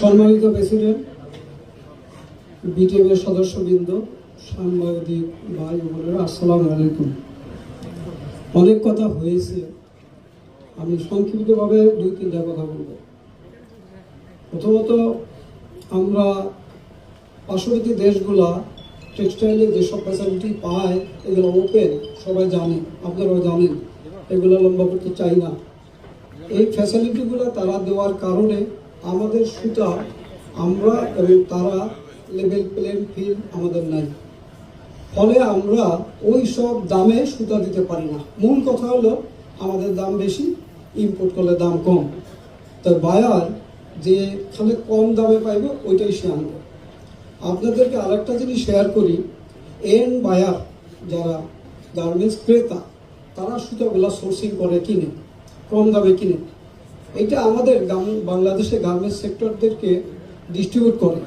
সম্মানিত প্রেসিডেন্ট, বিটিএমের সদস্যবৃন্দ, সাংবাদিক ভাই বোনেরা, আসসালামু আলাইকুম। অনেক কথা হয়েছে, আমি সংক্ষিপ্তভাবে দুই তিনটা কথা বলব। প্রথমত, আমরা পার্শ্ববর্তী দেশগুলা টেক্সটাইলে যেসব ফ্যাসিলিটি পায় এগুলো ওপেন, সবাই জানে, আপনারাও জানেন, এগুলো লম্বা করতে চাই না। এই ফ্যাসিলিটিগুলো তারা দেওয়ার কারণে আমাদের সুতা আমরা এবং তারা লেভেল প্লেইং ফিল্ড আমাদের নাই, ফলে আমরা ওই সব দামে সুতা দিতে পারি না। মূল কথা হলো আমাদের দাম বেশি, ইম্পোর্ট করলে দাম কম। তো বায়ার যেখানে কম দামে পাইব ওইটাই সে আনবে। আপনাদেরকে আরেকটা জিনিস শেয়ার করি, এন বায়ার যারা গার্মেন্টস ক্রেতা তারা সুতাগুলা সোর্সিং করে কিনে, কম দামে কিনে। এটা আমাদের বাংলাদেশে গার্মেন্টস সেক্টরদেরকে ডিস্ট্রিবিউট করে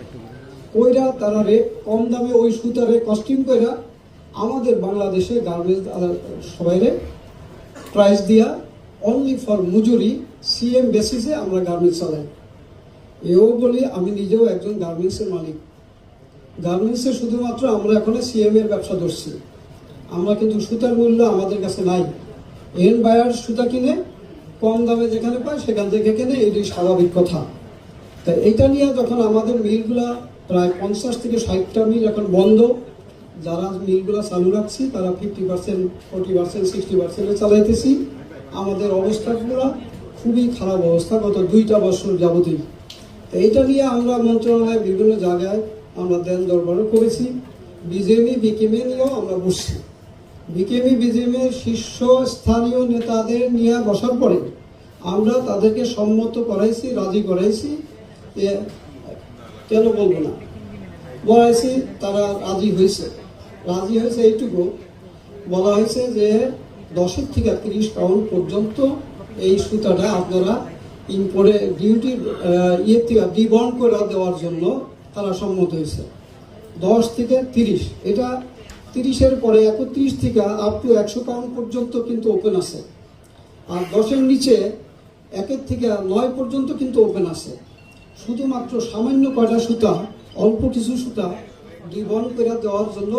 কইরা তারা রেট কম দামে ওই সুতারে কস্টিং কইরা আমাদের বাংলাদেশে গার্মেন্টস সবাইরে প্রাইস দিয়া অনলি ফর মজুরি সিএম বেসিসে আমরা গার্মেন্টস চালাই। এও বলি আমি নিজেও একজন গার্মেন্টসের মালিক। গার্মেন্টসে শুধুমাত্র আমরা এখন সিএম এর ব্যবসা ধরছি, আমরা কিন্তু সুতার মূল্য আমাদের কাছে নাই। এন বায়ার সুতা কিনে কম দামে যেখানে পায় সেখান থেকে কেনে, এটাই স্বাভাবিক কথা। তাই এটা নিয়ে যখন আমাদের মিলগুলা প্রায় 50 থেকে 60টা মিল এখন বন্ধ, যারা মিলগুলা চালু রাখছি তারা 50%, 40%, 60% চালাইতেছি। আমাদের অবস্থাগুলো খুবই খারাপ অবস্থা গত 2টা বছর যাবতীয়। এইটা নিয়ে আমরা মন্ত্রণালয়ে বিভিন্ন জায়গায় আমরা দেন দরবারও করেছি, বিজেপি বিকেএমএ নিয়েও আমরা বসছি। বিকেএমই বিজেপির শীর্ষ স্থানীয় নেতাদের নিয়ে বসার পরে আমরা তাদেরকে সম্মত করাইছি, রাজি করাইছি, কেন বলবো না, বলাইছি, তারা রাজি হয়েছে। এইটুকু বলা হয়েছে যে 10 থেকে 30 পাউন্ড পর্যন্ত এই সুতাটা আপনারা ইম্পোর্টে ডিউটি থেকে ডিবন্ড করে দেওয়ার জন্য তারা সম্মত হয়েছে। 10 থেকে 30, এটা 30-এর পরে 31 থেকে আপ টু 100 পাউন্ড পর্যন্ত কিন্তু ওপেন আছে, আর 10-এর নিচে 1 থেকে 9 পর্যন্ত কিন্তু ওপেন আছে। শুধুমাত্র সামান্য কয়টা সুতা, অল্প কিছু সুতা ডিবন্ড করে দেওয়ার জন্য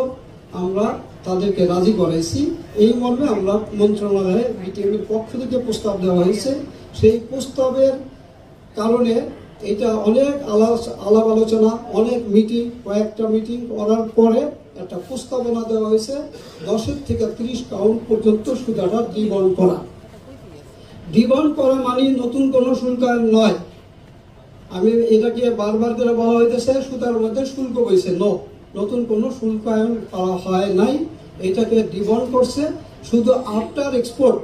আমরা তাদেরকে রাজি করাইছি। এই মর্মে আমরা মন্ত্রণালয়ে বিটিএমের পক্ষ থেকে প্রস্তাব দেওয়া হয়েছে। সেই প্রস্তাবের কারণে এটা অনেক আলাপ আলোচনা, অনেক মিটিং, কয়েকটা মিটিং করার পরে একটা প্রস্তাবনা দেওয়া হয়েছে 10 থেকে 30 পাউন্ড পর্যন্ত সুতাটা ডিবন্ড করা মানে নতুন কোনো শুল্কায়ন নয়। আমি এটাকে বারবার করে বলা হইতেছে সুতার মধ্যে শুল্ক বইছে, নতুন কোনো শুল্কায়ন করা হয় নাই, এটাকে ডিবন্ড করছে। শুধু আফটার এক্সপোর্ট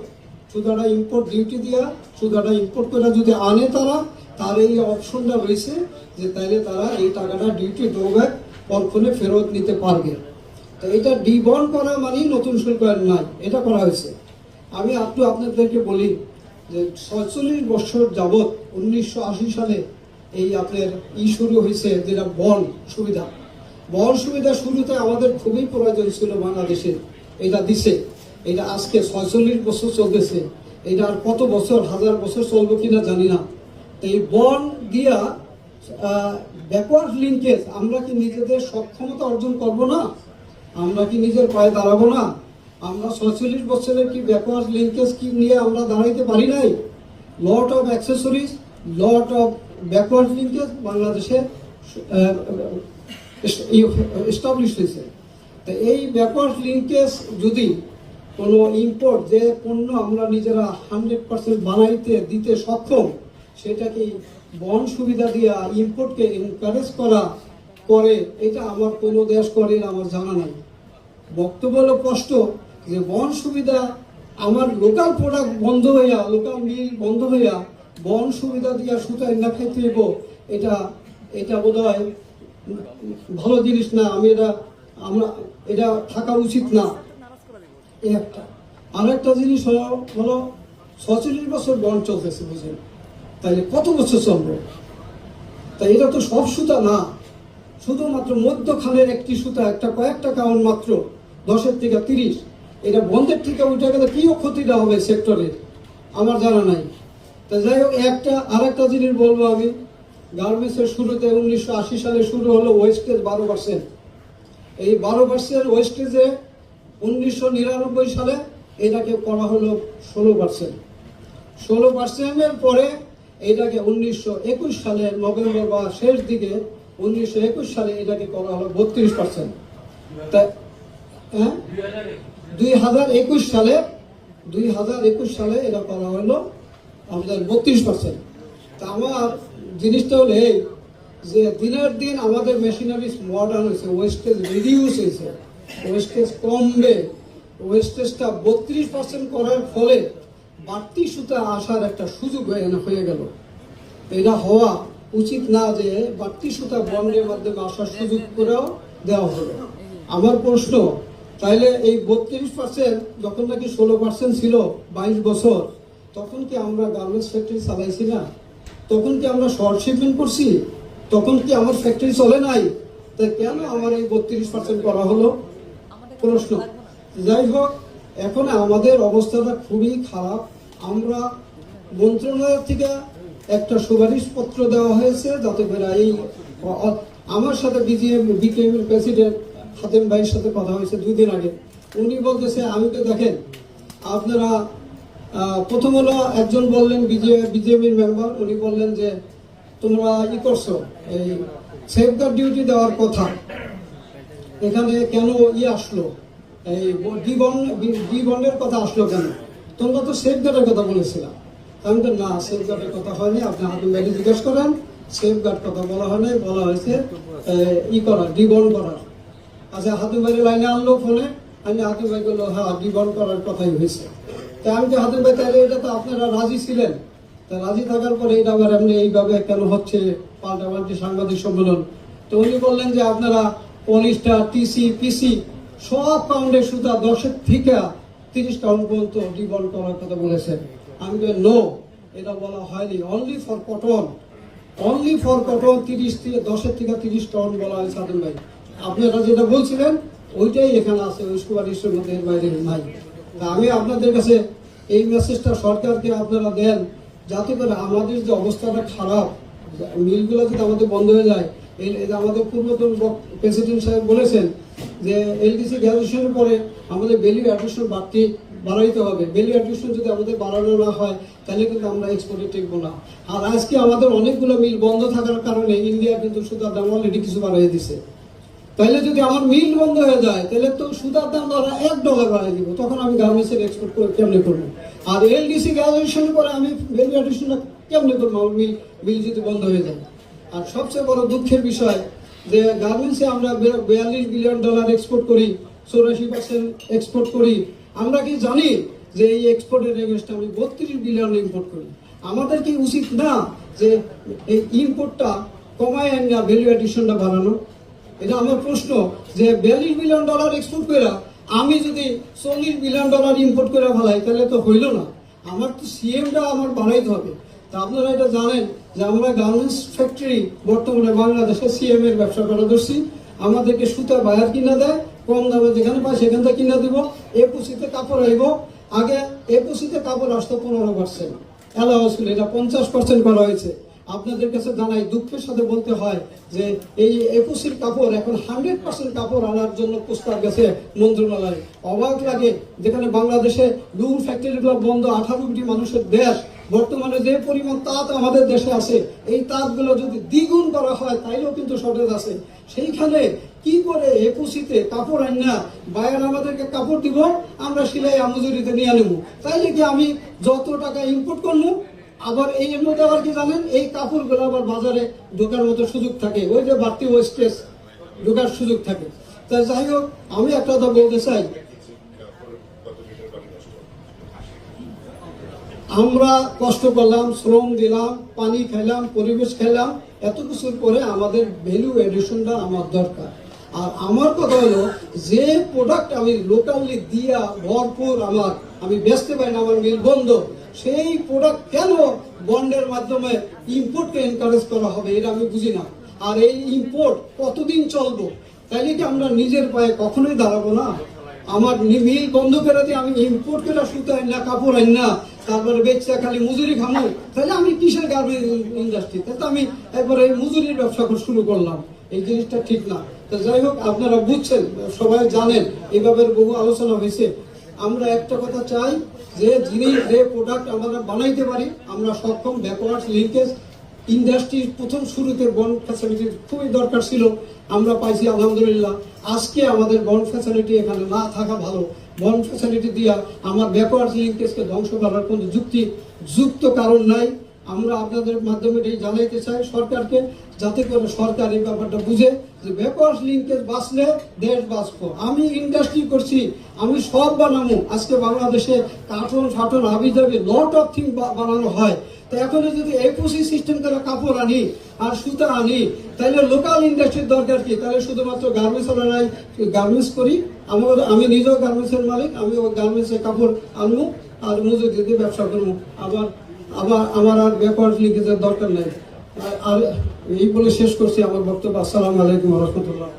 সুতাটা ইম্পোর্ট ডিউটি দিয়া সুতাটা ইম্পোর্ট করে যদি আনে তার এই অপশনটা রয়েছে যে তাইলে তারা এই টাকাটা ডিউটি ড্রব্যাক পরক্ষণে ফেরত নিতে পারবে। তো এটা ডিবন্ড করা মানে নতুন শুল্কায়ন নাই, এটা করা হয়েছে। আমি আপনাদেরকে বলি যে 46 বছর যাবৎ 1980 সালে এই আপনার শুরু হয়েছে যেটা বন সুবিধা শুরুতে আমাদের খুবই প্রয়োজন ছিল বাংলাদেশে, এটা দিছে। এটা আজকে 46 বছর চলতেছে, এটা আর কত বছর, 1000 বছর চলবে কিনা জানি না। এই বন দিয়া ব্যাকওয়ার্ড লিঙ্কেজ, আমরা কি নিজেদের সক্ষমতা অর্জন করব না? আমরা কি নিজের পায়ে দাঁড়াবো না? আমরা 46 বছরের কি ব্যাকওয়ার্ড লিঙ্কেজ কি নিয়ে আমরা দাঁড়াইতে পারি নাই? Lot of accessories, lot of backward linkage বাংলাদেশে এস্টাবলিশ হয়েছে। তো এই ব্যাকওয়ার্ড লিঙ্কেজ যদি কোনো ইম্পোর্ট, যে পণ্য আমরা নিজেরা 100% বানাইতে দিতে সক্ষম, সেটাকে বন সুবিধা দিয়া ইম্পোর্টকে এনকারেজ করে, এটা আমার কোনো দেশ করে আমার জানা নাই। বক্তব্য হলো স্পষ্ট যে বন সুবিধা আমার লোকাল প্রোডাক্ট বন্ধ হইয়া, লোকাল মিল বন্ধ হইয়া বন সুবিধা দিয়া সুতা না খাইতে হইব, এটা বোধ হয় ভালো জিনিস না। এটা থাকা উচিত না। এই একটা। আরেকটা জিনিস হলো 46 বছর বন চলতেছে, বুঝলেন, তাইলে কত বছর চলবে? তাই এটা তো সব সুতা না, শুধুমাত্র মধ্যখানের একটি সুতা, কয়েকটা কাউন্ট মাত্র 10 থেকে 30। এটা বন্ধের থেকে উঠে গেলে কি ক্ষতিটা হবে সেক্টরের আমার জানা নাই। তা যাই হোক, আরেকটা জিনিস বলবো আমি, গার্মেন্টসের শুরুতে 1980 সালে শুরু হলো ওয়েস্টেজ 12%। এই 12% ওয়েস্টেজে 1999 সালে এটাকে করা হলো 16%। 16%-এর পরে এটাকে 1921 সালের নভেম্বর বা শেষ দিকে 1921 সালে এটাকে করা হলো 32%। তা হ্যাঁ 2021 সালে এটা করা হলো আমাদের 32%। তা আমার জিনিসটা হলো এই যে দিনের দিন আমাদের মেশিনারিজ মডার্ন হয়েছে, ওয়েস্টেজ রিডিউস হয়েছে, ওয়েস্টেজ কমবে। ওয়েস্টেজটা 32% করার ফলে বাড়তি সুতা আসার একটা সুযোগ হয়ে গেল। এটা হওয়া উচিত না যে বাড়তি সুতা বন্ডের মাধ্যমে আসার সুযোগ করেও দেওয়া হলো। আমার প্রশ্ন, তাইলে এই 32% যখন নাকি 16% ছিল 22 বছর, তখন কি আমরা গার্মেন্টস ফ্যাক্টরি চালাইছি না? তখন কি আমরা শর্ট শিপমেন্ট করছি? তখন কি আমার ফ্যাক্টরি চলে নাই? তাই কেন আমার এই 32% করা হলো? প্রশ্ন। যাই হোক, এখন আমাদের অবস্থাটা খুবই খারাপ। আমরা মন্ত্রণালয় থেকে একটা সুপারিশ পত্র দেওয়া হয়েছে যাতে করে এই আমার সাথে বিকেএম এর প্রেসিডেন্ট হাতেম ভাইয়ের সাথে কথা হয়েছে 2 দিন আগে। উনি বলতেছে, আমি তো দেখেন আপনারা প্রথম হলো একজন বললেন বিজেপির মেম্বার, উনি বললেন যে তোমরা করছো এই সেফগার্ড ডিউটি দেওয়ার কথা, এখানে কেন আসলো, এই ডি বন্ডের কথা আসলো কেন? তোমরা তো সেফগার্ডের কথা বলেছিলাম। আমি তো না, সেফগার্ডের কথা হয়নি, আপনি হাতুম ভাইকে জিজ্ঞেস করেন। সেফগার্ড কথা বলা হয়নি, বলা হয়েছে ডি বন্ড করার। আচ্ছা, হাতুম ভাইয়ের লাইনে আনলো ফোনে, আমি হাতুম ভাই বললো হ্যাঁ ডি বন্ড করার কথাই হয়েছে। তাই আমি তো হাতুম ভাই, তাহলে এটা তো আপনারা রাজি ছিলেন, তা রাজি থাকার পরে এটা আবার এমনি এইভাবে কেন হচ্ছে পাল্টাপাল্টি সাংবাদিক সম্মেলন? তো উনি বললেন যে আপনারা পলিস্টার, টিসি, পিসি সব পাউন্ডের সুতা 10 থেকে 30 পাউন্ড পর্যন্ত ডিবন্ড করার কথা বলেছেন। আমি বলি নো, এটা বলা হয়নি। অনলি ফর কটন 10 থেকে 30 টন বলা হয়েছে। সাধন ভাই, আপনারা যেটা বলছিলেন ওইটাই এখানে আছে, ওই সুপারিশের মধ্যে, এর বাইরে নাই। তা আমি আপনাদের কাছে এই মেসেজটা সরকারকে আপনারা দেন, যাতে করে আমাদের যে অবস্থাটা খারাপ, মিলগুলো যদি আমাদের বন্ধ হয়ে যায়। আমাদের পূর্বতন প্রেসিডেন্ট সাহেব বলেছেন যে এলডিসি গ্র্যাজুয়েশনের পরে আমাদের ভ্যালু অ্যাডিশন বাড়াইতে হবে। ভ্যালু অ্যাডিশন যদি আমাদের বাড়ানো না হয় তাহলে কিন্তু আমরা এক্সপোর্টে টিকবো না। আর আজকে আমাদের অনেকগুলো মিল বন্ধ থাকার কারণে ইন্ডিয়া কিন্তু সুতার দাম অলরেডি কিছু বাড়িয়ে দিছে। তাহলে যদি আমার মিল বন্ধ হয়ে যায় তাহলে তো সুতার দাম ধরা $1 বাড়িয়ে দিব, তখন আমি গার্মেন্টসের এক্সপোর্ট করে কেমনে করবো? আর এলডিসি গ্র্যাজুয়েশনের পরে আমি ভ্যালু অ্যাডিশনটা কেমনে করবো? আমার মিল যদি বন্ধ হয়ে যায়। আর সবচেয়ে বড় দুঃখের বিষয় যে গার্মেন্টসে আমরা $42 বিলিয়ন এক্সপোর্ট করি, 84% এক্সপোর্ট করি। আমরা কি জানি যে এই এক্সপোর্টের এগেইনস্টে আমি 32 বিলিয়ন ইম্পোর্ট করি? আমাদের কি উচিত না যে এই ইম্পোর্টটা কমায় না ভ্যালু অ্যাডিশনটা বাড়ানো? এটা আমার প্রশ্ন, যে $42 বিলিয়ন এক্সপোর্ট করে আমি যদি $40 বিলিয়ন ইম্পোর্ট করে ফেলাই তাহলে তো হইল না। আমার তো সিএমটা আমার বাড়াইতে হবে। তা আপনারা এটা জানেন যে আমরা গার্মেন্টস ফ্যাক্টরি বর্তমানে বাংলাদেশে সিএম এর ব্যবসা করা ধরছি। আমাদেরকে সুতা বায়ার কিনা দেয়, কম দামে যেখানে পাই সেখান থেকে কিনা দিব। একুশিতে কাপড় আইব, আগে একুশিতে কাপড় আসতো 15%, অ্যালাউন্স ছিল, এটা 50% করা হয়েছে। আপনাদের কাছে জানাই, দুঃখের সাথে বলতে হয় যে এই 21 কাপড় এখন 100% কাপড় আনার জন্য প্রস্তাব গেছে মন্ত্রণালয়ে। অবাক লাগে, যেখানে বাংলাদেশে লুম ফ্যাক্টরিগুলো বন্ধ, 18 কোটি মানুষের দেশ, বর্তমানে যে পরিমাণ তাঁত আমাদের দেশে আছে, এই তাঁতগুলো যদি দ্বিগুণ করা হয় তাইলেও কিন্তু শর্টেজ আছে। সেইখানে কি করে 21তে কাপড় আন না, বায়ার আমাদেরকে কাপড় দিব, আমরা সেলাই মজুরিতে নিয়ে নেবো। তাইলে কি আমি যত টাকা ইম্পোর্ট করবো, আবার এই এর মধ্যে আবার কি জানেন, এই কাপড়গুলো আবার বাজারে ঢোকার মতো সুযোগ থাকে, ওই যে বাড়তি ওয়েস্টেজ ঢোকার সুযোগ থাকে। তাই যাই হোক, আমি একটা কথা বলতে চাই, আমরা কষ্ট করলাম, শ্রম দিলাম, পানি খাইলাম, পরিবেশ খাইলাম, এত কিছুর পরে আমাদের ভ্যালু এডিশনটা আমার দরকার। আর আমার কথা হলো, যে প্রোডাক্ট আমি লোকালি দিয়া ভরপুর আমি বেচতে পারি না, আমার মিল বন্ধ, সেই প্রোডাক্ট কেন বন্ডের মাধ্যমে ইম্পোর্টকে এনকারেজ করা হবে? এটা আমি বুঝি না। আর এই ইম্পোর্ট কতদিন চলবো? তাইলে কি আমরা নিজের পায়ে কখনোই দাঁড়াবো না? আমার মিল বন্ধ করে দিয়ে আমি ইম্পোর্ট করে সুতা আন না, কাপড় আন না, তারপরে বেচা খালি মজুরি খামো, তাহলে আমি কিসের গার্মেন্টস ইন্ডাস্ট্রি? তাহলে আমি একবারে মজুরির ব্যবসা শুরু করলাম। এই জিনিসটা ঠিক না। তো যাই হোক, আপনারা বুঝছেন, সবাই জানেন, এইভাবে বহু আলোচনা হয়েছে। আমরা একটা কথা চাই যে জিনিস, যে প্রোডাক্ট আমরা বানাইতে পারি, আমরা সক্ষম। ব্যাকওয়ার্ড লিঙ্কেজ ইন্ডাস্ট্রির প্রথম শুরুতে বন্ড ফ্যাসিলিটির খুবই দরকার ছিল, আমরা পাইছি আলহামদুলিল্লাহ। আজকে আমাদের বন্ড ফ্যাসিলিটি এখানে না থাকা ভালো। বন্ড ফ্যাসিলিটি দিয়া আমার ব্যাকওয়ার্ড লিঙ্কেজকে ধ্বংস করার কোনো যুক্ত কারণ নাই। আমরা আপনাদের মাধ্যমে এটাই জানাইতে চাই সরকারকে, যাতে করে সরকার এই ব্যাপারটা বুঝে যে ব্যাকওয়ার্ড লিঙ্কেজ বাঁচলে দেশ বাঁচবো। আমি ইন্ডাস্ট্রি করছি, আমি সব বানাবো। আজকে বাংলাদেশে কার্টন ফাটন হাবি যাবে লট অফ থিং বানানো হয়। তো এখন যদি একুশি সিস্টেম করে কাপড় আনি আর সুতা আনি, তাহলে লোকাল ইন্ডাস্ট্রির দরকার কি? তাহলে শুধুমাত্র গার্মেন্টস নাই, গার্মেন্টস করি। আমি নিজেও গার্মেন্টসের মালিক, আমি গার্মেন্টসের কাপড় আনবো আর মজুরি দিয়ে ব্যবসা করবো। আমার আর ব্যাকওয়ার্ড লিঙ্কেজের দরকার নাই। আর এই বলে শেষ করছি আমার বক্তব্য। আসসালামু আলাইকুম ওয়া রাহমাতুল্লাহ।